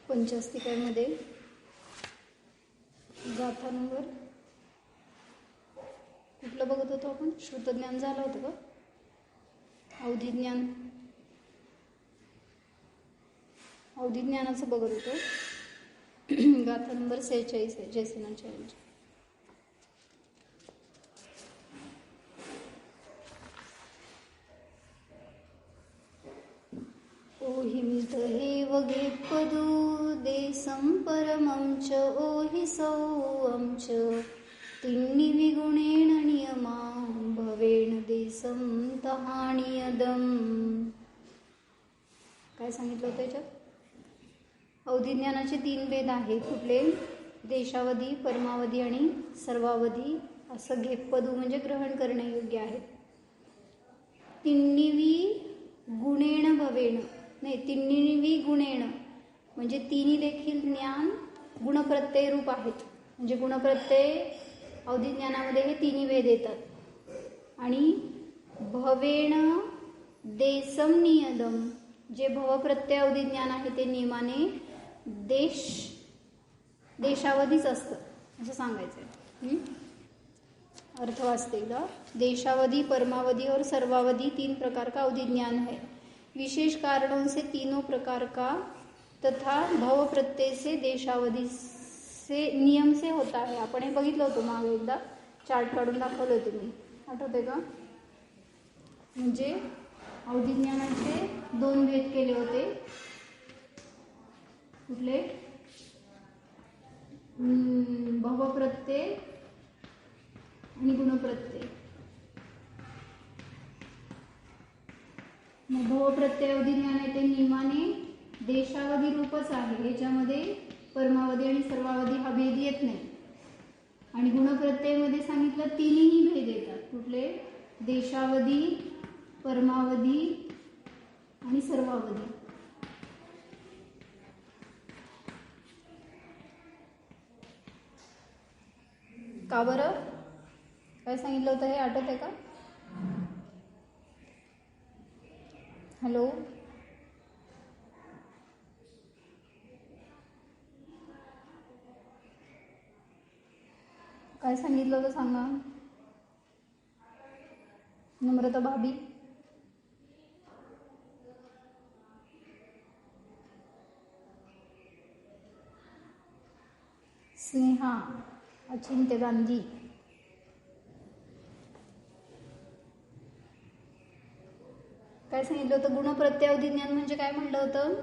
पंचास्तिकामध्ये गाथा नंबर कुठलं बघत होतो आपण? श्रुतज्ञान झालं होतं का? अवधिज्ञानाचं बघत होतो. गाथा नंबर 46 आहे जयसेनाचार्यांची. ओहिमित हे वगे पदू देसं परमं च ओहि सौवं च तिन्नि विगुणेन नियमा भवेण देसं तहानियदम. काय सांगितलं होतं याच्यात? अवधिज्ञानाचे 3 भेद आहेत. कुठले? देशावधी, परमावधी आणि सर्वावधी. असं घेपदू म्हणजे ग्रहण करणे योग्य आहे. तिन्निवी गुणेण भवेण, नाही, तिन्निवी गुणेण म्हणजे तिन्ही देखील ज्ञान गुणप्रत्यय रूप आहेत. म्हणजे गुणप्रत्यय अवधिज्ञानामध्ये हे तिन्ही भेद येतात. आणि भवेण देसम नियदम, जे भवप्रत्यय अवधिज्ञान आहे ते नियमाने देशावधीच असतं असं सांगायचं. अर्थ वाचते एकदा. देशावधी, परमावधी और सर्वावधी 3 प्रकार का अवधिज्ञान है. विशेष कारणों से तीनों प्रकार का तथा भव प्रत्यय से देशावधी से नियम से होता है. आपण हे बघितलं होतं मागे एकदा, चार्ट काढून दाखवलं होतं मी, आठवते का? म्हणजे अवधिज्ञानाचे 2 भेद केले होते. कुठले? भवप्रत्यय आणि गुणप्रत्यय. भवप्रत्यय अवधिज्ञान आहे ते नियमाने देशावधी रूपच आहे. याच्यामध्ये परमावधी आणि सर्वावधी हा भेद येत नाही. आणि गुणप्रत्ययमध्ये सांगितलं तिन्ही भेद येतात. कुठले? देशावधी, परमावधी आणि सर्वावधी. का बरं? काय सांगितलं होतं हे आठवत आहे का? हॅलो, काय सांगितलं होतं सांगा. नम्रता भाभी, स्नेहा, अचिंत्य गांधी, काय सांगितलं होतं? गुणप्रत्यय अवधिज्ञान म्हणजे काय म्हटलं होतं?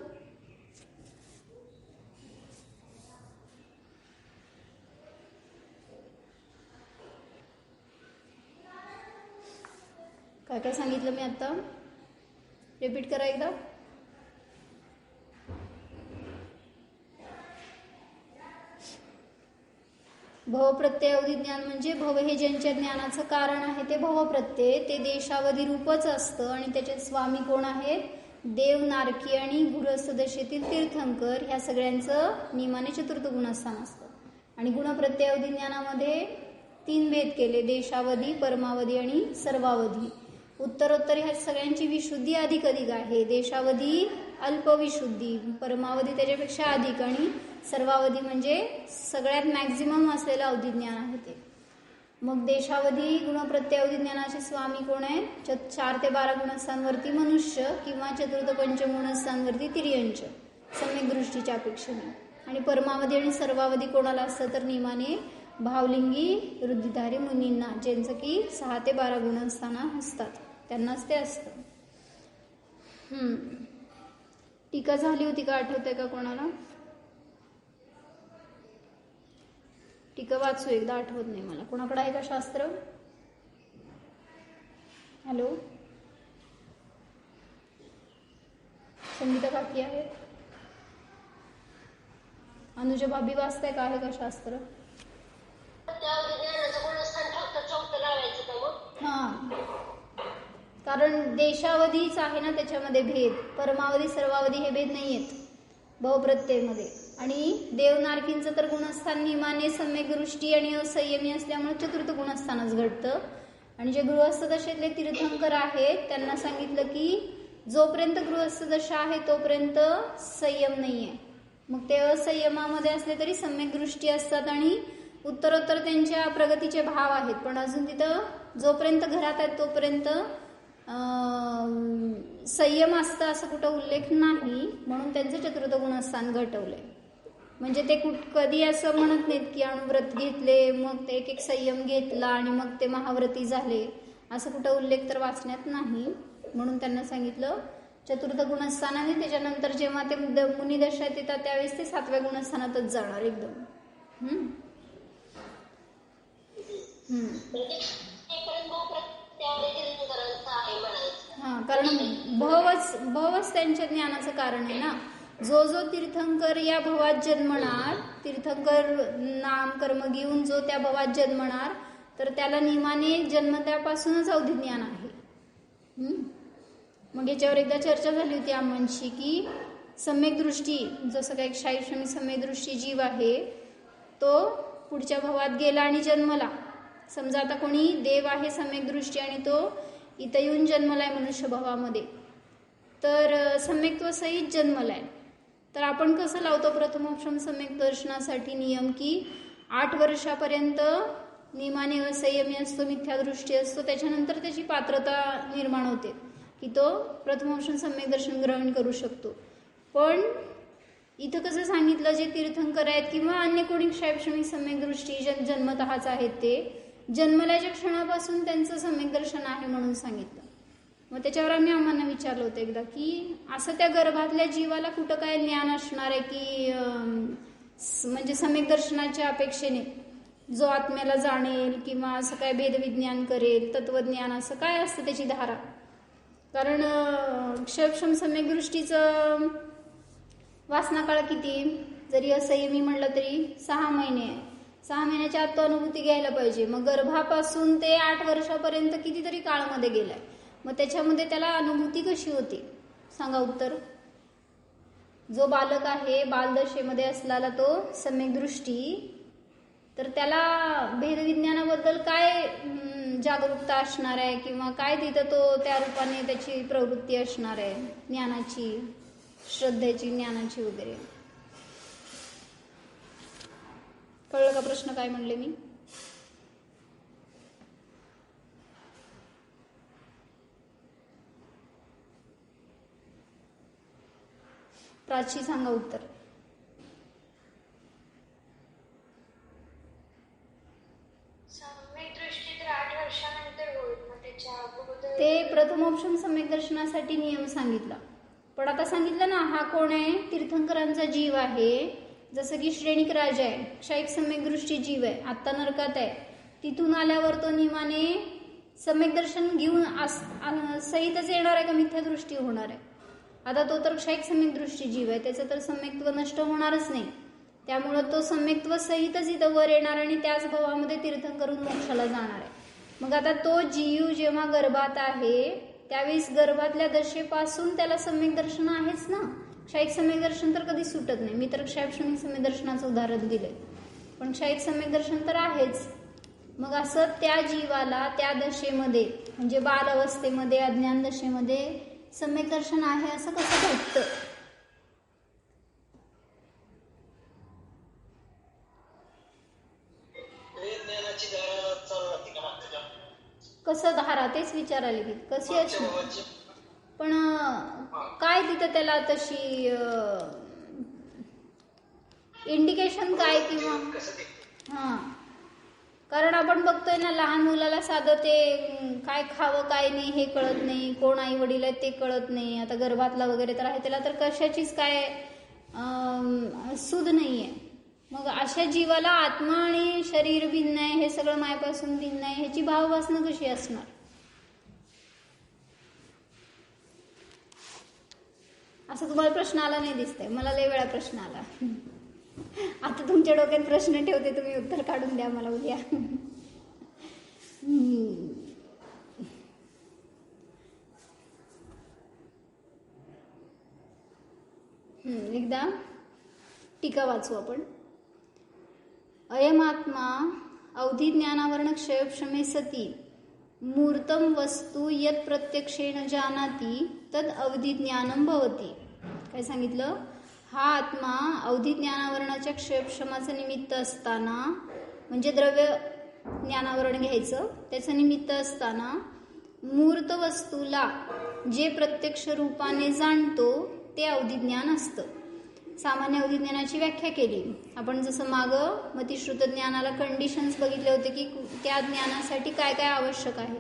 काय काय सांगितलं मी आता? रिपीट करा एकदा. भवप्रत्यय अवधिज्ञान म्हणजे भव हे ज्यांच्या ज्ञानाचं कारण आहे ते भवप्रत्यय, ते देशावधी रूपच असतं. आणि त्याचे स्वामी कोण आहेत? देव, नारकी आणि गृहस्थ दशेतील तीर्थंकर. ह्या सगळ्यांचं नियमाने चतुर्थ गुणस्थान असतं. आणि गुणप्रत्यय अवधिज्ञानामध्ये 3 भेद केले: देशावधी, परमावधी आणि सर्वावधी. उत्तरोत्तर ह्या सगळ्यांची विशुद्धी अधिक आहे. देशावधी अल्पविशुद्धी, परमावधी त्याच्यापेक्षा अधिक, आणि सर्वावधी म्हणजे सगळ्यात मॅक्झिमम असलेलं अवधिज्ञान आहे ते. मग देशावधी गुणप्रत्यय अवधिज्ञानाचे स्वामी कोण आहेत? 4 ते 12 गुणस्थांवरती मनुष्य किंवा चतुर्थ पंचम गुणस्थांवरती तिर्यंच, सम्यक दृष्टीच्या अपेक्षेने. आणि परमावधी आणि सर्वावधी कोणाला असतं तर नियमाने भावलिंगी वृद्धिधारी मुनींना, ज्यांचं की 6 ते 12 गुणस्थानं असतात, त्यांनाच ते असतं. टीका झाली होती का? आठवतंय का कोणाला? टीका वाचू एकदा, आठवत नाही मला. कोणाकडे आहे का शास्त्र? हॅलो, संगीता काकी आहे? अनुजा भाभी वाचताय का? आहे का शास्त्र? हा, कारण देशावधीच आहे ना त्याच्यामध्ये भेद. परमावधी, सर्वावधी हे भेद नाही आहेत बहुप्रत्ययमध्ये. आणि देवनारकींचं तर गुणस्थान नियमाने सम्यक दृष्टी आणि असंयमी असल्यामुळे चतुर्थ गुणस्थानच घडतं. आणि जे गृहस्थ दशेतले तीर्थंकर आहेत त्यांना सांगितलं की जोपर्यंत गृहस्थ दशा आहे तोपर्यंत संयम नाही आहे. मग ते असंयमामध्ये असले तरी सम्यक दृष्टी असतात आणि उत्तरोत्तर त्यांच्या प्रगतीचे भाव आहेत, पण अजून तिथं जोपर्यंत घरात आहेत तोपर्यंत संयम असतं असं कुठं उल्लेख नाही, म्हणून त्यांचं चतुर्थ गुणस्थान घटवलंय. म्हणजे ते कधी असं म्हणत नाहीत की अणुव्रत घेतले मग ते एक संयम घेतला आणि मग ते महाव्रती झाले, असं कुठं उल्लेख तर वाचण्यात नाही. म्हणून त्यांना सांगितलं चतुर्थ गुणस्थान आहे. त्याच्यानंतर जेव्हा ते मुनिदशात येतात त्यावेळेस ते 7व्या गुणस्थानातच जाणार एकदम. हा, कारण भवच त्यांच्या ज्ञानाचं कारण आहे ना. जो जो तीर्थंकर या भवात जन्मणार, तीर्थंकर नाम कर्म घेऊन जो त्या भवात जन्मणार, तर त्याला नियमाने जन्मत्यापासूनच अवधिज्ञान आहे. मग याच्यावर एकदा चर्चा झाली होती आम्हांशी की सम्यक दृष्टी, जसं काही क्षायक्षमी सम्यक दृष्टी जीव आहे तो पुढच्या भवात गेला आणि जन्मला. समजा आता कोणी देव आहे सम्यक दृष्टी आणि तो इथं येऊन जन्मलाय मनुष्य भवामध्ये, तर सम्यक्त्व सहित जन्मलाय, तर आपण कसं लावतो प्रथमोपशम सम्यक दर्शनासाठी नियम की 8 वर्षापर्यंत नियमाने असंयमी असतो, मिथ्यादृष्टी असतो, त्याच्यानंतर त्याची पात्रता निर्माण होते की तो प्रथमोपशम सम्यक दर्शन ग्रहण करू शकतो. पण इथं कसं सांगितलं, जे तीर्थंकर आहेत किंवा अन्य कोणी क्षायक्षमी सम्यक दृष्टी जन्मतःच आहेत ते जन्मल्याच्या क्षणापासून त्यांचं सम्यक दर्शन आहे म्हणून सांगितलं. मग त्याच्यावर आम्हाला विचारलं होतं एकदा की असं त्या गर्भातल्या जीवाला कुठं काय ज्ञान असणार आहे की म्हणजे सम्यक दर्शनाच्या अपेक्षेने जो आत्म्याला जाणेल किंवा असं काय भेदविज्ञान करेल, तत्वज्ञान, असं काय असतं त्याची धारा. कारण क्षयक्षम सम्यक दृष्टीचं वासनाकाळ किती, जरी असंयमी म्हणलं तरी 6 महिने आहे. 6 महिन्याच्या आत तो अनुभूती घ्यायला पाहिजे. मग गर्भापासून ते 8 वर्षापर्यंत कितीतरी काळामध्ये गेलाय, मग त्याच्यामध्ये त्याला अनुभूती कशी होती सांगा उत्तर. जो बालक आहे बालदशेमध्ये असलेला तो सम्यक दृष्टी, तर त्याला भेदविज्ञानाबद्दल काय जागरूकता असणार आहे किंवा काय तिथं तो त्या रूपाने त्याची प्रवृत्ती असणार आहे, ज्ञानाची, श्रद्धेची, ज्ञानाची वगैरे. कळलं का प्रश्न काय म्हणले मी? प्राची सांगा उत्तर. सम्यक दृष्टी तर 8 वर्षानंतर होईल, मग त्याच्या अगोदर ते प्रथमोपशम सम्यक दर्शनासाठी नियम सांगितला. पण आता सांगितलं ना, हा कोण आहे, तीर्थंकरांचा जीव आहे. जसं की श्रेणिक राजा आहे, क्षयिक सम्यक दृष्टी जीव आहे, आत्ता नरकात आहे, तिथून आल्यावर तो नियमाने सम्यक दर्शन घेऊन सहितच येणार आहे का मिथ्यादृष्टी होणार आहे. आता तो तर क्षयिक सम्यक दृष्टी जीव आहे, त्याचं तर सम्यक्त्व नष्ट होणारच नाही, त्यामुळं तो सम्यक्त्व सहितच इथं वर येणार आणि त्याच भावामध्ये तीर्थन करून मोक्षाला जाणार आहे. मग आता तो जीव जेव्हा गर्भात आहे त्यावेळेस गर्भातल्या दशेपासून त्याला सम्यक दर्शन आहेच ना. क्षयिक सम्यक दर्शन तर कधी सुटत नाही. मी तर क्षयक्षमिक सम्यक दर्शनाचं उदाहरण दिलंय, पण क्षयिक सम्यक दर्शन तर आहेच. मग असं त्या जीवाला त्या दशेमध्ये म्हणजे बाल अवस्थेमध्ये, अज्ञान दशेमध्ये सम्यक दर्शन आहे असं कसं भेटतं? कसं धारा, तेच विचारायला की कशी असणार, पण काय तिथं त्याला तशी इंडिकेशन काय किंवा हां, कारण आपण बघतोय ना लहान मुलाला साधं ते काय खावं काय नाही हे कळत नाही, कोण आई वडील आहेत ते कळत नाही. आता गर्भातला वगैरे तर आहे, त्याला तर कशाचीच काय सूद नाही आहे. मग अशा जीवाला आत्मा आणि शरीर भिन्न आहे, हे सगळं मायपासून भिन्न आहे, ह्याची भाववासना कशी असणार? असं तुम्हाला प्रश्न आला नाही दिसतंय, मला लय वेळा प्रश्न आला. आता तुमच्या डोक्यात प्रश्न ठेवते, तुम्ही उत्तर काढून द्या मला उद्या. एकदा टीका वाचू आपण. अयमात्मा अवधी ज्ञानावरण क्षयक्षमे सती मूर्तम वस्तू यत प्रत्यक्षेण जानाती तद अवधी ज्ञानम भवती. काय सांगितलं? हा आत्मा अवधी ज्ञानावरणाच्या क्षयक्षमाचं निमित्त असताना, म्हणजे द्रव्य ज्ञानावरण घ्यायचं, त्याचं निमित्त असताना मूर्त वस्तूला जे प्रत्यक्ष रूपाने जाणतो ते अवधिज्ञान असतं. सामान्य अवधिज्ञानाची व्याख्या केली आपण. जसं मागं मतिश्रुत ज्ञानाला कंडिशन्स बघितले होते की त्या ज्ञानासाठी काय काय आवश्यक आहे,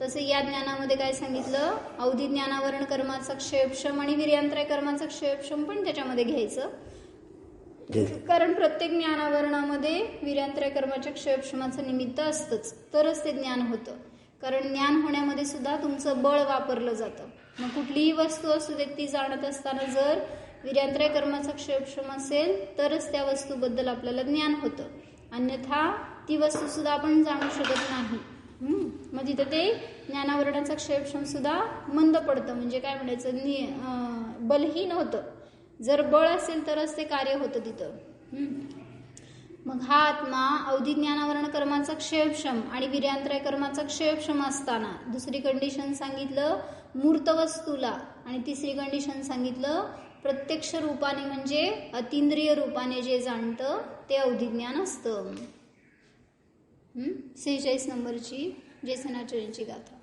तसं या ज्ञानामध्ये काय सांगितलं, अवधिज्ञानावरण कर्माचा क्षयक्षम आणि वीर्यांतराय कर्माचा क्षयक्षम पण त्याच्यामध्ये घ्यायचं. कारण प्रत्येक ज्ञानावरणामध्ये वीर्यांतराय कर्माच्या क्षयक्षमाचं निमित्त असतंच, तरच ते ज्ञान होतं. कारण ज्ञान होण्यामध्ये सुद्धा तुमचं बळ वापरलं जातं. मग कुठलीही वस्तू असू दे ती जाणत असताना जर वीर्यांतराय कर्माचा क्षयक्षम असेल तरच त्या वस्तूबद्दल आपल्याला ज्ञान होतं, अन्यथा ती वस्तू सुद्धा आपण जाणू शकत नाही. मग तिथं ते ज्ञानावरणाचा क्षयक्षम सुद्धा मंद पडतं, म्हणजे काय म्हणायचं, बलहीन होतं. जर बळ असेल तरच ते कार्य होतं तिथं. मग हा आत्मा अवधी ज्ञानावरण कर्माचा क्षयक्षम आणि वीर्यांतराय कर्माचा क्षयक्षम असताना दुसरी कंडिशन सांगितलं मूर्त वस्तूला, आणि तिसरी कंडिशन सांगितलं प्रत्यक्ष रूपाने म्हणजे अतींद्रिय रूपाने जे जाणतं ते अवधिज्ञान असतं. 46 नंबरची जेसनाचार्यांची गाथा.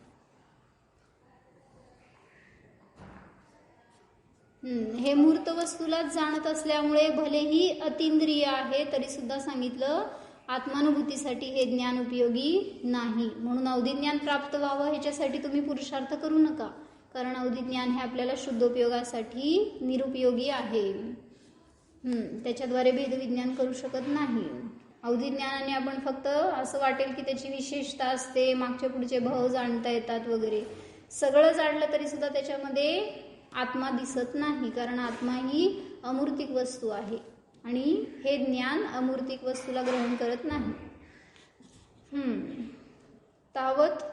हे मूर्त वस्तूलाच जाणत असल्यामुळे भलेही अतींद्रिय आहे तरी सुद्धा सांगितलं आत्मानुभूतीसाठी हे ज्ञान उपयोगी नाही. म्हणून अवधिज्ञान प्राप्त व्हावं ह्याच्यासाठी तुम्ही पुरुषार्थ करू नका, कारण अवधिज्ञान हे आपल्याला शुद्धोपयोगासाठी निरुपयोगी आहे. त्याच्याद्वारे भेदविज्ञान करू शकत नाही. अवधिज्ञानाने आपण फक्त असं वाटेल की त्याची विशेषता असते, मागचे पुढचे भाव जाणता येतात वगैरे, सगळं जाणलं तरी सुद्धा त्याच्यामध्ये आत्मा दिसत नाही, कारण आत्मा ही अमूर्तिक वस्तू आहे आणि हे ज्ञान अमूर्तिक वस्तूला ग्रहण करत नाही. तावत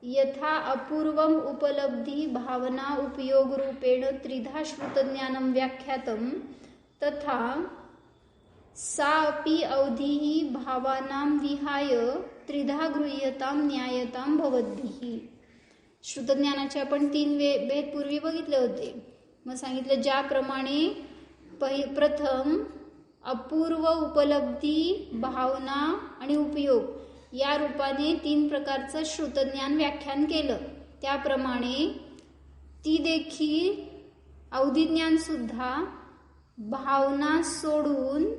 यथा अपूर्वम उपलब्धी भावना उपयोग रूपेण त्रिधा श्रुतज्ञानम व्याख्यातम तथा सा अपि अवधीहि भावानां विहाय त्रिधा गृह्यताम न्यायताम भवद्भिः. श्रुतज्ञानाचे आपण 3 भेद पूर्वी बघितले होते. मग सांगितलं ज्याप्रमाणे प्रथम अपूर्व उपलब्धी भावना आणि उपयोग या रूपाने 3 प्रकारचं श्रुतज्ञान व्याख्यान केलं, त्याप्रमाणे ती देखील अवधिज्ञान सुद्धा भावना सोडून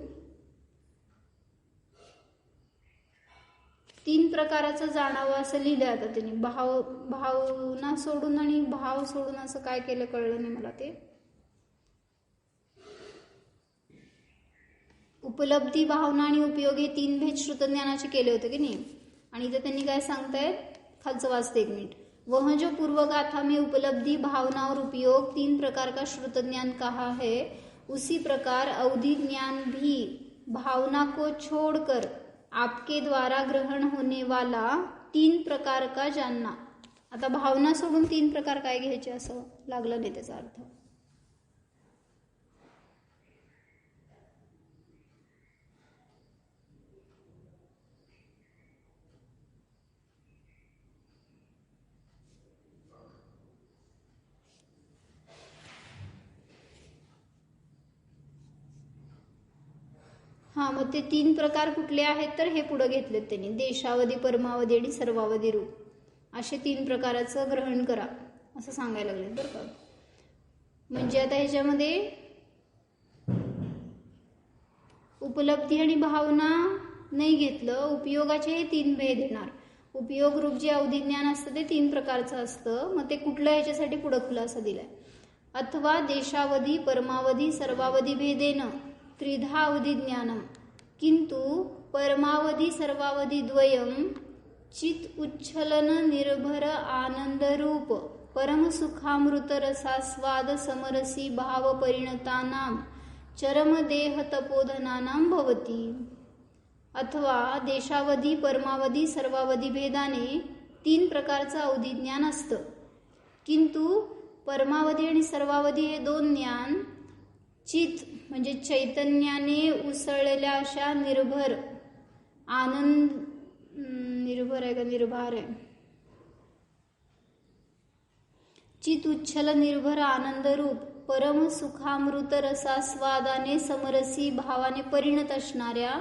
3 प्रकाराचं जाणावं असं लिहिलं आता त्यांनी. भावना सोडून आणि भाव सोडून असं काय केलं कळलं नाही मला ते. उपलब्धी भावना आणि उपयोग हे 3 भेद श्रुतज्ञानाचे केले होते की नाही. आणि इथे त्यांनी काय सांगतायत, खालचं वाचते 1 मिनिट. वह जो पूर्वगाथा में उपलब्धि भावना और उपयोग 3 प्रकार का श्रुतज्ञान कहा है, उसी प्रकार अवधि ज्ञान भी भावना को छोड़कर आपके द्वारा ग्रहण होने वाला 3 प्रकार का जानना. आता भावना सोडून 3 प्रकार काय घ्यायचे असं लागलं नाही त्याचा अर्थ. मग ते 3 प्रकार कुठले आहेत तर हे पुढे घेतलेत त्यांनी. देशावधी, परमावधी आणि सर्वावधी रूप असे 3 प्रकाराचं ग्रहण करा असं सांगायला लागले बरं का. म्हणजे आता ह्याच्यामध्ये उपलब्धी आणि भावना नाही घेतलं, उपयोगाचे हे 3 भेद येणार. उपयोग रूप जे अवधिज्ञान असतं ते 3 प्रकारचं असतं. मग ते कुठलं ह्याच्यासाठी पुढं खुलासा दिलाय. अथवा देशावधी, परमावधी, सर्वावधी भेदेन त्रिधा अवधिज्ञानम किंतु परमावधी सर्वावधी द्वयम चित उच्छलन निर्भर आनंद रूप परम सुखामृत रसास्वाद समरसी भाव परिणतानां चरम देह तपोधनानां भवती. अथवा देशावधी, परमावधी, सर्वावधी भेदाने 3 प्रकारचं अवधिज्ञान असतं, किंतु परमावधी आणि सर्वावधी हे 2 ज्ञान चित म्हणजे चैतन्याने उसळलेल्या अशा निर्भर आनंद, निर्भर आहे का निर्भार आहे, चित उच्छल निर्भर आनंद रूप परम सुखामृत रसास्वादाने समरसी भावाने परिणत असणाऱ्या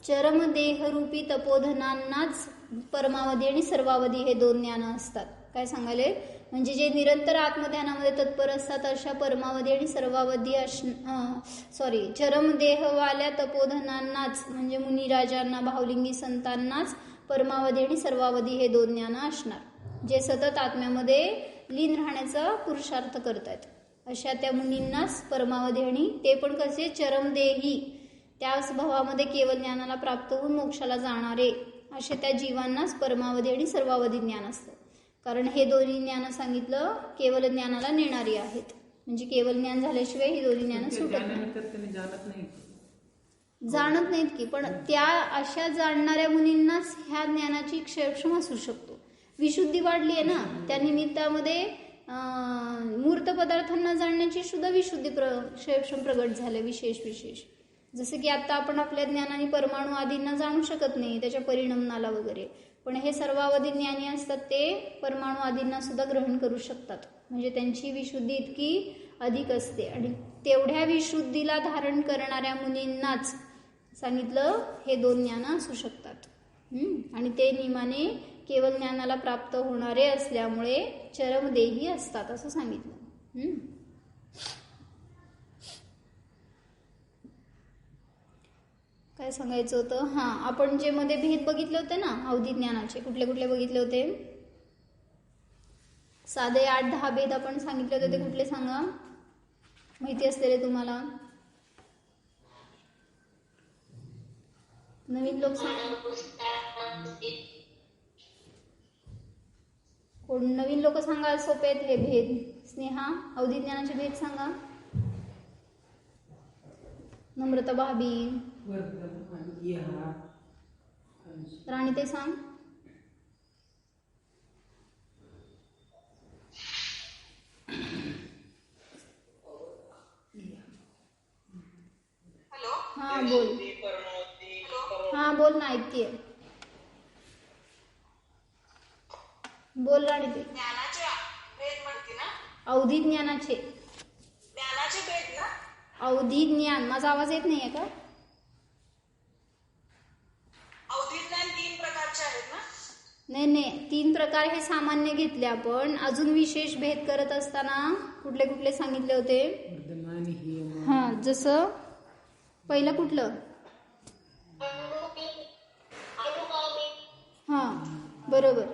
चरम देहरूपी तपोधनांनाच परमावधी आणि सर्वावधी हे दोन ज्ञान असतात. काय सांगायले, म्हणजे जे निरंतर आत्मध्यानामध्ये तत्पर असतात अशा परमावधी आणि सर्वावधी चरम देहवाल्या तपोधनांनाच म्हणजे मुनिराजांना भावलिंगी संतांनाच परमावधी आणि सर्वावधी हे दोन ज्ञान असणार, जे सतत आत्म्यामध्ये लीन राहण्याचा पुरुषार्थ करतात. अशा त्या मुनींनाच परमावधी आणि ते पण कसे चरमदेही त्याच भावामध्ये केवळ ज्ञानाला प्राप्त होऊन मोक्षाला जाणारे असे त्या जीवांनाच परमावधी आणि सर्वावधी ज्ञान असतं. कारण हे दोन्ही ज्ञान सांगितलं केवळ ज्ञानाला नेणारी आहेत, म्हणजे केवळ ज्ञान झाल्याशिवाय ही दोन्ही ज्ञान सुटत नाही. जाणत नाहीत की, पण त्या अशा जाणणाऱ्या मुनींनाच ह्या ज्ञानाची क्षेपक्षम असू शकतो. विशुद्धी वाढली आहे ना, त्या निमित्तामध्ये मूर्त पदार्थांना जाणण्याची सुद्धा विशुद्धी क्षेपक्षम प्रगट झाले विशेष. जसं की आता आपण आपल्या ज्ञानाने परमाणू आदींना जाणू शकत नाही, त्याच्या परिणामाला वगैरे, पण हे सर्वावधी ज्ञानी असतात ते परमाणू आदींना सुद्धा ग्रहण करू शकतात. म्हणजे त्यांची विशुद्धी इतकी अधिक असते. आणि तेवढ्या विशुद्धीला धारण करणाऱ्या मुनींनाच सांगितलं हे दोन ज्ञान असू शकतात. आणि ते नियमाने केवळ ज्ञानाला प्राप्त होणारे असल्यामुळे चरमदेही असतात असं सांगितलं. काय सांगायचं होतं, आपण जे मध्ये भेद बघितले होते ना अवधी ज्ञानाचे, कुठले कुठले बघितले होते, साधे 8-10 भेद आपण सांगितले होते. ते कुठले सांगा, माहिती असलेले तुम्हाला. नवीन लोक सांगा, कोण नवीन लोक सांगा, सोपे आहेत हे भेद. स्नेहा, अवधी ज्ञानाचे भेद सांगा. नम्रता भाभी, राणी ते सांग. बोल. बोल ना, ऐकतेय. बोल राणी ते. ज्ञानाचे भेद म्हणते ना, अवधी ज्ञानाचे भेद ना. अवधी ज्ञान, माझा आवाज येत नाहीये का? अवधी ज्ञान 3 प्रकारचे आहेत ना. नाही, 3 प्रकार हे सामान्य घेतले आपण. अजून विशेष भेद करत असताना कुठले कुठले सांगितले होते? जसं पहिलं कुठलं? बरोबर.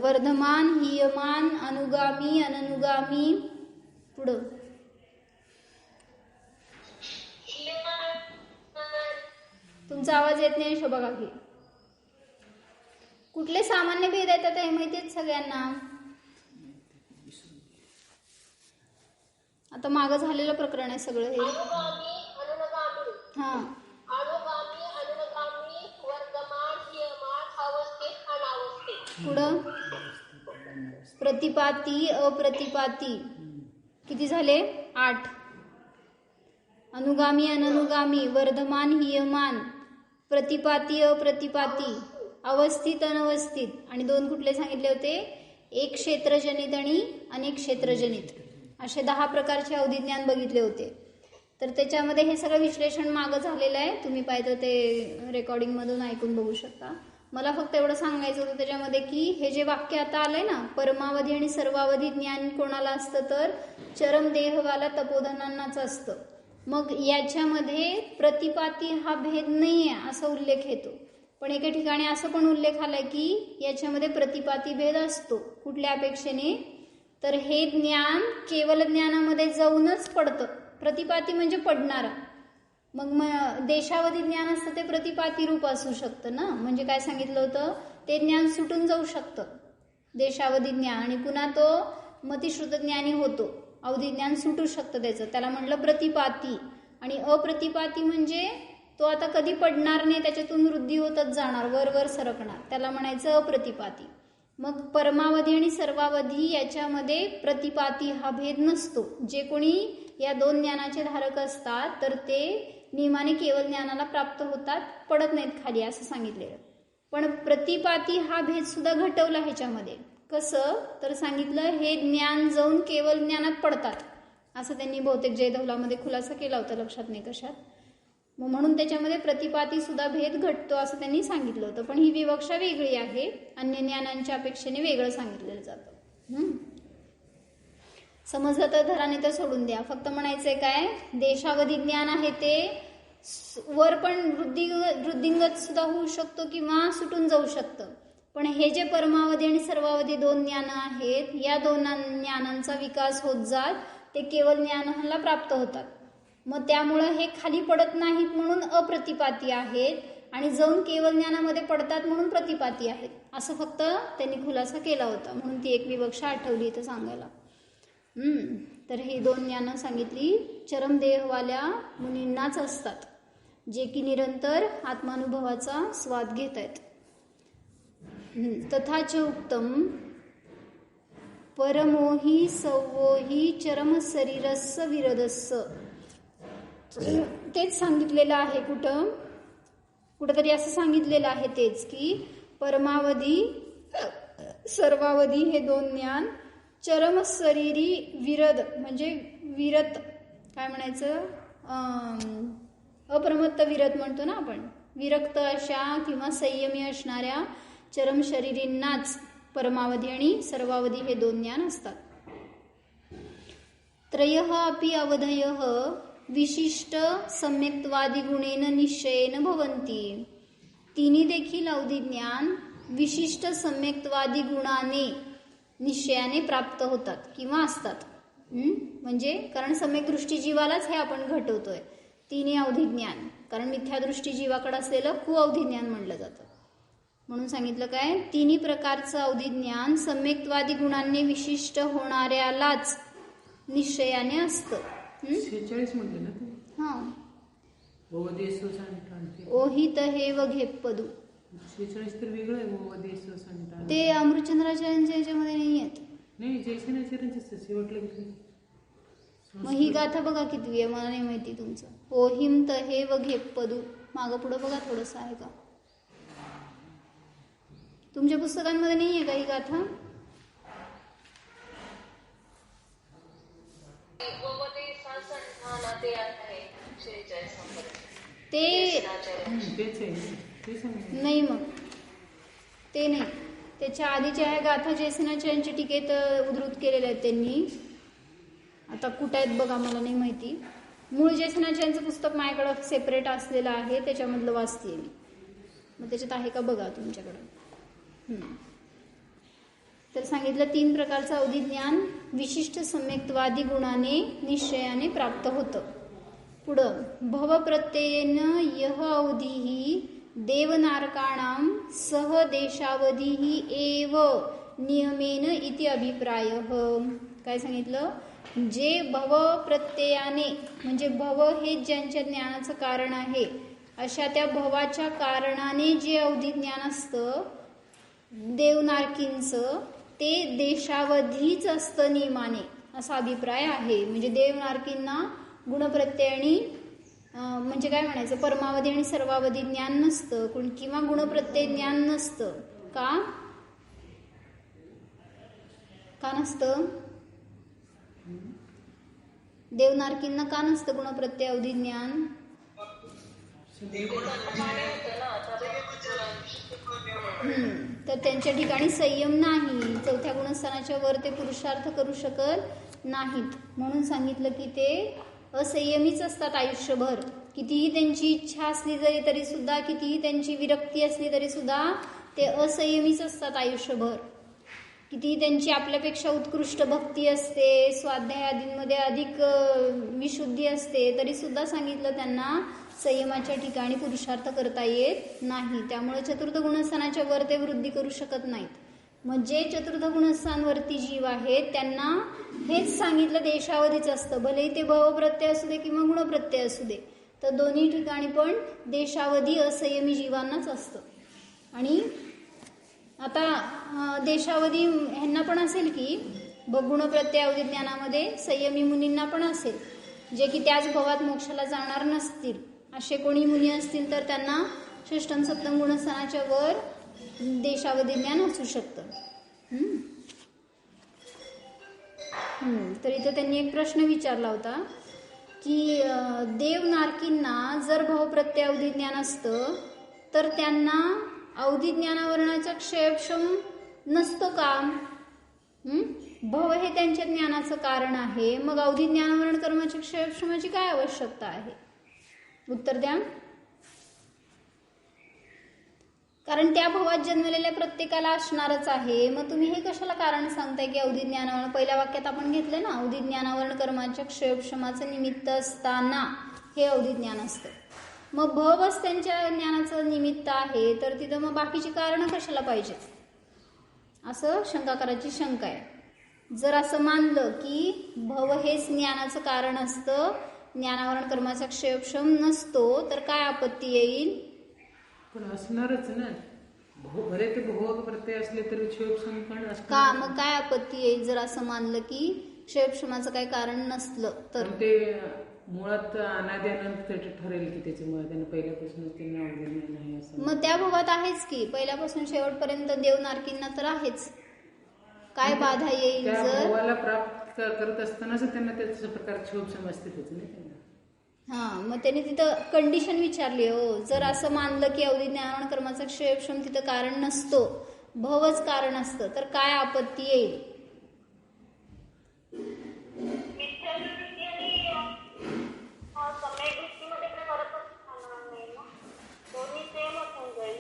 वर्धमान, हीयमान, अनुगामी, अननुगामी. पुढं तुमचा आवाज येत नाही शोभा काकी. कुठले सामान्य भेद आहेत आता हे माहिती आहेत सगळ्यांना. आता मागं झालेलं प्रकरण आहे सगळं हे. पुढं प्रतिपाती, अप्रतिपाती. किती झाले? 8. अनुगामी, अननुगामी, वर्धमान, हीयमान, प्रतिपाती, अप्रतिपाती, अवस्थित, अनवस्थित. आणि 2 कुठले सांगितले होते? एक क्षेत्रजनित आणि अनेक क्षेत्रजनित. असे 10 प्रकारचे अवधी ज्ञान बघितले होते. तर त्याच्यामध्ये हे सगळं विश्लेषण मागं झालेलं आहे, तुम्ही पाहिजे ते रेकॉर्डिंगमधून ऐकून बघू शकता. मला फक्त एवढं सांगायचं होतं त्याच्यामध्ये की हे जे वाक्य आता आलंय ना, परमावधी आणि सर्वावधी ज्ञान कोणाला असतं तर चरम देहवाला तपोधनांनाच असतं. मग याच्यामध्ये प्रतिपाती हा भेद नाही आहे असा उल्लेख येतो, पण एका ठिकाणी असं पण उल्लेख आलाय की याच्यामध्ये प्रतिपाती भेद असतो. कुठल्या अपेक्षेने? तर हे ज्ञान केवळ ज्ञानामध्ये जाऊनच पडतं. प्रतिपाती म्हणजे पडणारा. मग देशावधी ज्ञान असतं ते प्रतिपाती रूप असू शकतं ना. म्हणजे काय सांगितलं होतं, ते ज्ञान सुटून जाऊ शकतं देशावधी ज्ञान, आणि पुन्हा तो मतिश्रुत ज्ञानी होतो. अवधी ज्ञान सुटू शकतं त्याला म्हटलं प्रतिपाती. आणि अप्रतिपाती म्हणजे तो आता कधी पडणार नाही, त्याच्यातून वृद्धी होतच जाणार, वर सरकणार, त्याला म्हणायचं अप्रतिपाती. मग परमावधी आणि सर्वावधी याच्यामध्ये प्रतिपाती हा भेद नसतो. जे कोणी या 2 ज्ञानाचे धारक असतात तर ते नियमाने केवळ ज्ञानाला प्राप्त होतात, पडत नाहीत खाली असं सांगितलेलं. पण प्रतिपाती हा भेद सुद्धा घटवला ह्याच्यामध्ये. कसं तर सांगितलं हे ज्ञान जाऊन केवळ ज्ञानात पडतात असं त्यांनी बहुतेक जयधवलामध्ये खुलासा केला होता, लक्षात नाही कशात. मग म्हणून त्याच्यामध्ये प्रतिपाती सुद्धा भेद घटतो असं त्यांनी सांगितलं होतं. पण ही विवक्षा वेगळी आहे, अन्य ज्ञानांच्या अपेक्षेने वेगळं सांगितलेलं जातं. समजलं तर धरा, नाही तर सोडून द्या. फक्त म्हणायचंय काय, देशावधी ज्ञान आहे ते वर पण वृद्धिंगत सुद्धा होऊ शकतो किंवा सुटून जाऊ शकतं. पण हे जे परमावधी आणि सर्वावधी दोन ज्ञान आहेत, या दोन ज्ञानांचा विकास होत जात ते केवळ ज्ञानाला प्राप्त होतात. मग त्यामुळं हे खाली पडत नाहीत म्हणून अप्रतिपाती आहेत आणि जाऊन केवळ ज्ञानामध्ये पडतात म्हणून प्रतिपाती आहेत, असं फक्त त्यांनी खुलासा केला होता. म्हणून ती एक विवक्षा आठवली इथं सांगायला. तर ही दोन ज्ञानं सांगितली चरमदेहवाल्या मुनींनाच असतात, जे की निरंतर आत्मानुभवाचा स्वाद घेत आहेत. तथाच उत्तम परमोही सवोही चरम शरीरस्स विरदस्स. तेच सांगितलेलं आहे, कुठंतरी असं सांगितलेलं आहे तेच की परमावधी सर्वावधी हे दोन ज्ञान चरम शरीरी विरद म्हणजे विरत काय म्हणायचं, अप्रमत्त विरत म्हणतो ना आपण, विरक्त अशा किंवा संयमी असणाऱ्या चरम शरीरींनाच परमावधी आणि सर्वावधी हे दोन ज्ञान असतात. त्रयः अपि अवधयः विशिष्ट सम्यक्त्वादी गुणेन निश्चयेन भवन्ति. तिन्ही देखील अवधी ज्ञान विशिष्ट सम्यक्त्वादी गुणाने निश्चयाने प्राप्त होतात किंवा असतात. म्हणजे कारण सम्यक दृष्टी जीवालाच हे आपण घटवतोय तिन्ही अवधी ज्ञान, कारण मिथ्यादृष्टी जीवाकडे असलेलं कुअवधी ज्ञान म्हणलं जातं. म्हणून सांगितलं काय, तिन्ही प्रकारचं अवधी ज्ञान सम्यक्त्वादी गुणांनी विशिष्ट होणाऱ्यालाच निश्चयाने असतं. 46 म्हणले ना ते. हां, ओवदेश संतान ओहित हे व घेपदू 46 तर वेगळं आहे. ओवदेश संतान ते अमृतचंद्राचार्यांच्या याच्यामध्ये नाही आहेत. नाही, जयसेनाचार्यांचे शेवटला घेतले. मग ही गाथा बघा कितवी आहे, मला नाही माहिती तुमचं. ओहिम त हे व घेपदू मागं पुढं बघा थोडंसं आहे का तुमच्या पुस्तकांमध्ये नाही आहे का ही गाथा? ते नाही, मग ते नाही, त्याच्या आधीच्या ह्या गाथा जयसेनाचार्यांच्या टीकेत उद्धृत केलेल्या आहेत त्यांनी. आता कुठं आहेत बघा, मला नाही माहिती. मूळ जयसेनाचार्यांचं पुस्तक माझ्याकडं सेपरेट असलेलं आहे, त्याच्यामधलं वाचते मी. मग त्याच्यात आहे का बघा तुमच्याकडं. तर सांगितलं तीन प्रकारचं अवधी ज्ञान विशिष्ट सम्यक्त्वादी गुणाने निश्चयाने प्राप्त होतं. पुढं भवप्रत्ययेन यह अवधीही देवनारकाणां सह देशावधीही एव नियमेन इति अभिप्रायः. काय सांगितलं, जे भव प्रत्ययाने म्हणजे भव हे ज्यांच्या ज्ञानाचं कारण आहे अशा त्या भवाच्या कारणाने जे अवधी ज्ञान असतं देवनारकींचं ते देशावधीच असतं नियमाने, असा अभिप्राय आहे. म्हणजे देवनारकींना गुणप्रत्ययाने म्हणजे काय म्हणायचं, परमावधी आणि सर्वावधी ज्ञान नसतं किंवा गुणप्रत्यय ज्ञान नसतं. का नसतं? देवनारकींना का नसतं गुणप्रत्यय अवधी ज्ञान? तर त्यांच्या ठिकाणी संयम नाही, चौथ्या गुणस्थानाच्या वर ते पुरुषार्थ करू शकत नाहीत. म्हणून सांगितलं की ते असंयमीच असतात आयुष्यभर. कितीही त्यांची इच्छा असली तरी सुद्धा, कितीही त्यांची विरक्ती असली तरी सुद्धा ते असंयमीच असतात आयुष्यभर. कितीही त्यांची आपल्यापेक्षा उत्कृष्ट भक्ती असते, स्वाध्याय आदींमध्ये अधिक विशुद्धी असते, तरी सुद्धा सांगितलं त्यांना संयमाच्या ठिकाणी पुरुषार्थ करता येत नाही. त्यामुळे चतुर्थ गुणस्थानाच्या वर ते वृद्धी करू शकत नाहीत. मग जे चतुर्थ गुणस्थानवरती जीव आहेत त्यांना हेच सांगितलं देशावधीच असतं, भलेही ते भवप्रत्यय असू दे किंवा गुणप्रत्यय असू दे. तर दोन्ही ठिकाणी पण देशावधी असंयमी जीवांनाच असतं. आणि आता देशावधी ह्यांना पण असेल की गुणप्रत्यय अवधी ज्ञानामध्ये संयमी मुनींना पण असेल, जे की त्याच भवात मोक्षाला जाणार नसतील. असे कोणी मुनी असतील तर त्यांना षष्टम सप्तम गुणस्थानाच्या वर देशावधी ज्ञान असू शकतं. तर इथं त्यांनी एक प्रश्न विचारला होता की देवनारकींना जर भवप्रत्यय अवधी ज्ञान असतं तर त्यांना अवधी ज्ञानावरणाचा क्षयक्षम नसतो का? भव हे त्यांच्या ज्ञानाचं कारण आहे, मग अवधी ज्ञानावरण कर्माच्या क्षयक्षमाची काय आवश्यकता आहे? उत्तर द्या. कारण त्या भवात जन्मलेल्या प्रत्येकाला असणारच आहे. मग तुम्ही हे कशाला कारण सांगताय की अवधी ज्ञानावरण? पहिल्या वाक्यात आपण घेतलं ना, अवधी ज्ञानावरण कर्माच्या क्षयक्षमाचं निमित्त असताना हे अवधी ज्ञान असतं. मग भवच त्यांच्या ज्ञानाचं निमित्त आहे, तर तिथं मग बाकीची कारणं कशाला पाहिजेत, असं शंकाकाराची शंका आहे. जर असं मानलं की भव हेच ज्ञानाचं कारण असतं, ज्ञानावरण कर्माचा क्षयक्षम नसतो, तर काय आपत्ती येईल? पण असणारच ना, बरे ते भोग प्रत्यय असले तरी क्षयक्षम पण का? असणार. मग काय आपत्ती येईल जर असं मानलं की क्षयक्षमाचं काही कारण नसलं तर? पण ते मुळात अनाद्यानंत ठरेल की त्याच्यामुळे त्यांना पहिल्यापासूनच त्यांना अवधी नाही असं. मग त्या भवात आहेच की, पहिल्यापासून शेवटपर्यंत देवनारकींना तर आहेच. काय बाधा येईल त्या जर भोगाला प्राप्त करत असतानाच त्यांना त्याच प्रकार क्षोभ असतेच नाही त्यांना. मग त्यांनी तिथं कंडिशन विचारली हो. जर असं मानलं की अवधी ज्ञानावरण कर्माचा क्षयक्षम तिथं कारण नसतो, भवच कारण असतं, तर काय आपत्ती येईल? मिथ्यादृष्टी आणि सम्यकदृष्टीमध्ये काही फरकच राहणार नाही ना, दोन्ही सेमच होऊन जाईल.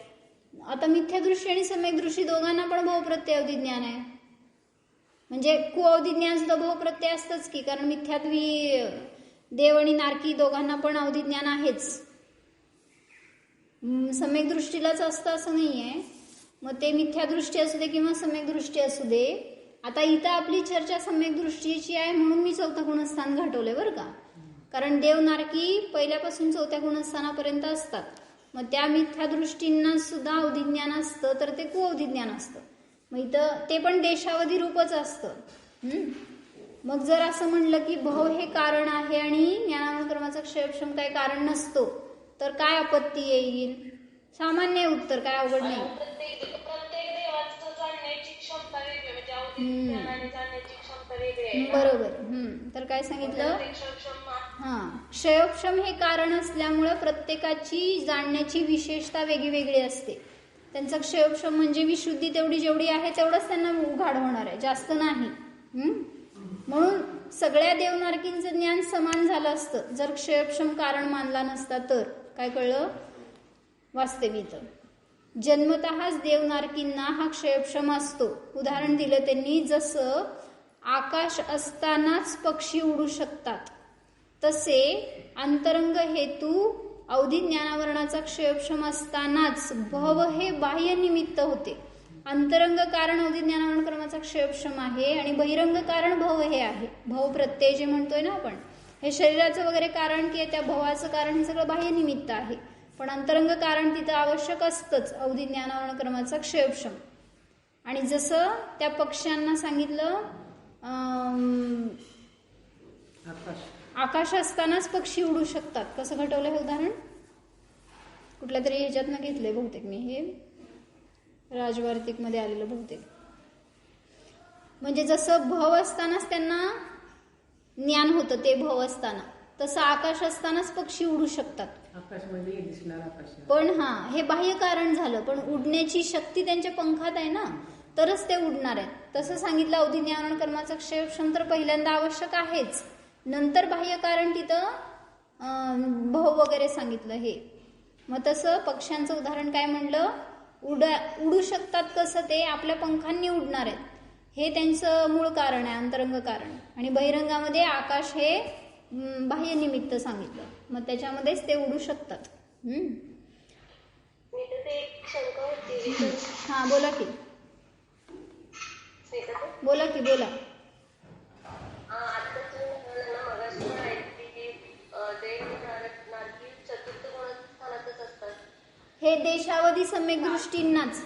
आता मिथ्यादृष्टी आणि सम्यकदृष्टी दोघांना पण भवप्रत्यय अवधी ज्ञान आहे. म्हणजे कुअवधी ज्ञान सुद्धा भवप्रत्यय असतंच की, कारण मिथ्याद्वी देव आणि नारकी दोघांना पण अवधी ज्ञान आहेच. सम्यक दृष्टीलाच असतं असं नाही आहे. मग ते मिथ्यादृष्टी असू दे किंवा सम्यक दृष्टी असू दे. आता इथं आपली चर्चा सम्यक दृष्टीची आहे म्हणून मी चौथं गुणस्थान घटवलंय बरं का. कारण देव नारकी पहिल्यापासून चौथ्या गुणस्थानापर्यंत असतात. मग त्या मिथ्यादृष्टींना सुद्धा अवधी ज्ञान असतं, तर ते कुअवधी ज्ञान असतं. मग इथं ते पण देशावधी रूपच असतं. मग जर असं म्हणलं की भव हे कारण आहे आणि ज्ञानावरण कर्माचा क्षयक्षम काही कारण नसतो, तर काय आपत्ती येईल? सामान्य उत्तर, काय अवघड नाही. प्रत्येक देवाचं जाणण्याची क्षमता वेगळी, म्हणजे अवधी ज्ञानाने जाणण्याची क्षमता वेगळी आहे. बरोबर. तर काय सांगितलं? क्षयक्षम हे कारण असल्यामुळं प्रत्येकाची जाणण्याची विशेषता वेगळी वेगळी असते. त्यांचं क्षयक्षम म्हणजे विशुद्धी तेवढी जेवढी आहे तेवढंच त्यांना उघाड होणार आहे, जास्त नाही. म्हणून सगळ्या देवनारकींचं ज्ञान समान झालं असतं जर क्षयक्षम कारण मानला नसता. तर काय कळलं? वास्तविक जन्मतःच देवनारकींना हा क्षयक्षम असतो. उदाहरण दिलं त्यांनी, जसं आकाश असतानाच पक्षी उडू शकतात, तसे अंतरंग हेतू अवधी ज्ञानावरणाचा क्षयक्षम असतानाच भव हे बाह्य निमित्त होते. अंतरंग कारण अवधी ज्ञानावरण कर्माचा क्षयक्षम आहे आणि बहिरंग कारण भव हे आहे. भव प्रत्यय जे म्हणतोय ना आपण, हे शरीराचं वगैरे कारण की त्या भवाचं कारण हे सगळं बाह्य निमित्त आहे. पण अंतरंग कारण तिथं आवश्यक असतंच, अवधी ज्ञानावरण कर्माचा क्षयक्षम. आणि जसं त्या पक्ष्यांना सांगितलं, आकाश असतानाच पक्षी उडू शकतात. कसं घटवलं हे उदाहरण? कुठल्या तरी ह्याच्यातनं घेतलंय बहुतेक मी, हे राजवार्तिक मध्ये आलेलं बहुतेक. म्हणजे जसं भव असतानाच त्यांना ज्ञान होतं, ते भव असताना, तसं आकाश असतानाच पक्षी उडू शकतात. आकाश म्हणजे दिसणार आकाश. पण हे बाह्य कारण झालं, पण उडण्याची शक्ती त्यांच्या पंखात आहे ना, तरच ते उडणार आहेत. तसं सांगितलं अवधी ज्ञानावरण कर्माचा क्षयक्षम तर पहिल्यांदा आवश्यक आहेच, नंतर बाह्य कारण तिथं भव वगैरे सांगितलं हे. मग तसं पक्ष्यांचं उदाहरण काय म्हणलं? उडू शकतात. कसं? ते आपल्या पंखांनी उडणार आहेत, हे त्यांचं मूळ कारण आहे, अंतरंग कारण. आणि बहिरंगामध्ये आकाश हे बाह्य निमित्त सांगितलं, मग त्याच्यामध्येच ते उडू शकतात. बोला की बोला. हे देशावधी सम्यक दृष्टींनाच,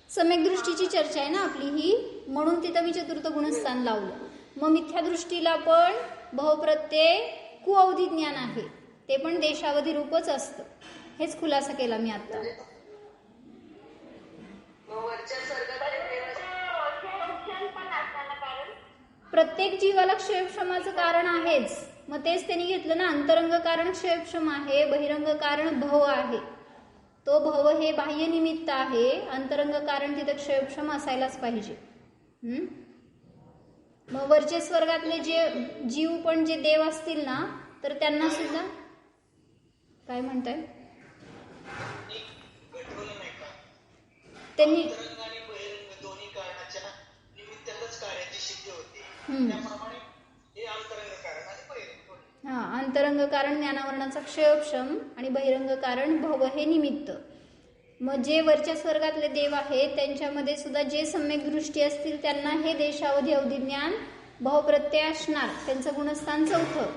सम्यक दृष्टीची चर्चा आहे ना आपली ही, म्हणून तिथं मी चतुर्थ गुणस्थान लावलं. मग मिथ्यादृष्टीला पण भवप्रत्यय कुअवधी ज्ञान आहे, ते पण देशावधी रूपच असतं. हेच खुलासा केला मी आता. प्रत्येक जीवाला क्षयक्षमाचं कारण आहेच. मग तेच त्यांनी घेतलं ना, अंतरंग कारण क्षयक्षम आहे, बहिरंग कारण भव आहे. तो भव हे बाह्य निमित्त आहे, अंतरंग कारण तिथे क्षयक्षम असायलाच पाहिजे. मग वरचे स्वर्गातले जे जीव पण जे देव असतील ना, तर त्यांना सुद्धा काय म्हणताय त्यांनी हा, अंतरंग कारण ज्ञानावरणाचा क्षयक्षम आणि बहिरंग कारण भव हे निमित्त. मग जे वरच्या स्वर्गातले देव आहेत त्यांच्यामध्ये सुद्धा जे सम्यक दृष्टी असतील त्यांना हे देशावधी अवधिज्ञान भवप्रत्यय असणार, त्यांचं गुणस्थान 4.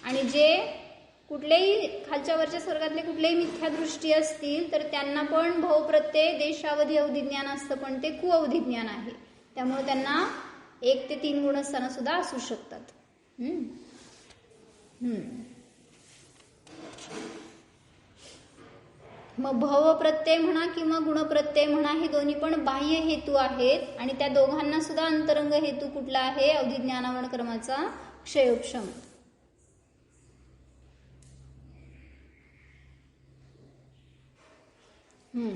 आणि जे कुठलेही खालच्या वरच्या स्वर्गातले कुठलेही मिथ्या दृष्टी असतील तर त्यांना पण भवप्रत्यय देशावधी अवधिज्ञान असतं, पण ते कुअवधिज्ञान आहे. त्यामुळे त्यांना 1 ते 3 गुणस्थानं सुद्धा असू शकतात. मग भव प्रत्यय म्हणा किंवा गुणप्रत्यय म्हणा, हे दोन्ही पण बाह्य हेतू आहेत आणि त्या दोघांना सुद्धा अंतरंग हेतू कुठला आहे? अवधिज्ञानावरण क्रमाचा क्षयोपशम.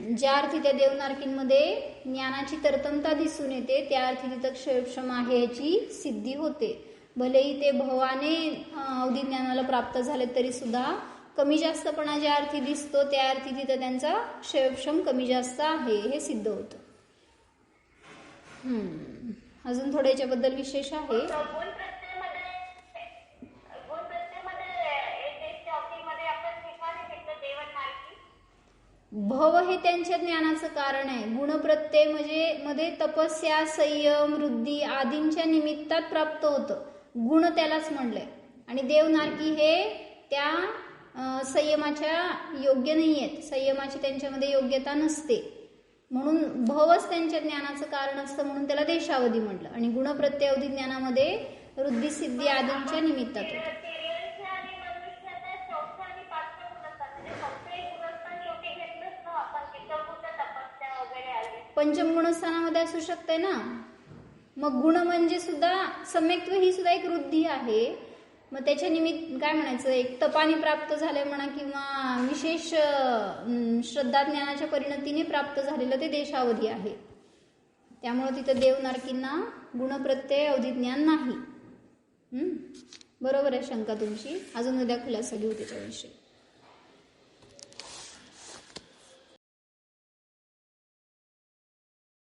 ज्या अर्थी त्या देवनारकींमध्ये ज्ञानाची तरतमता दिसून येते त्या अर्थी तिथं क्षयोपशम आहे ह्याची सिद्धी होते. भलेही ते भवाने अवधिज्ञानाला प्राप्त झाले तरी सुद्धा कमी जास्तपणा ज्या अर्थी दिसतो त्या अर्थी तिथं त्यांचा क्षयोपशम कमी जास्त आहे हे सिद्ध होतं. अजून थोडं याच्याबद्दल विशेष आहे. भव हे त्यांच्या ज्ञानाचं कारण आहे. गुणप्रत्यय म्हणजे मध्ये तपस्या, संयम, वृद्धी आदींच्या निमित्तात प्राप्त होतं. गुण त्यालाच म्हणलंय. आणि देवनारकी हे त्या संयमाच्या योग्य नाही आहेत, संयमाची त्यांच्यामध्ये योग्यता नसते, म्हणून भवच त्यांच्या ज्ञानाचं कारण असतं, म्हणून त्याला देशावधी म्हटलं. आणि गुणप्रत्यय अवधी ज्ञानामध्ये वृद्धी सिद्धी आदींच्या निमित्तात होतं. पंचम गुणस्थानामध्ये असू शकते ना. मग गुण म्हणजे सुद्धा सम्यक्त्व ही सुद्धा एक वृद्धी आहे. मग त्याच्या निमित्त काय म्हणायचं, एक तपाने प्राप्त झाले म्हणा किंवा विशेष श्रद्धा ज्ञानाच्या परिणतीने प्राप्त झालेलं ते देशावधी आहे. त्यामुळे तिथं देवनारकींना गुणप्रत्यय अवधिज्ञान नाही. बरोबर आहे शंका तुमची. अजून उद्या खुलासा घेऊ त्याच्याविषयी.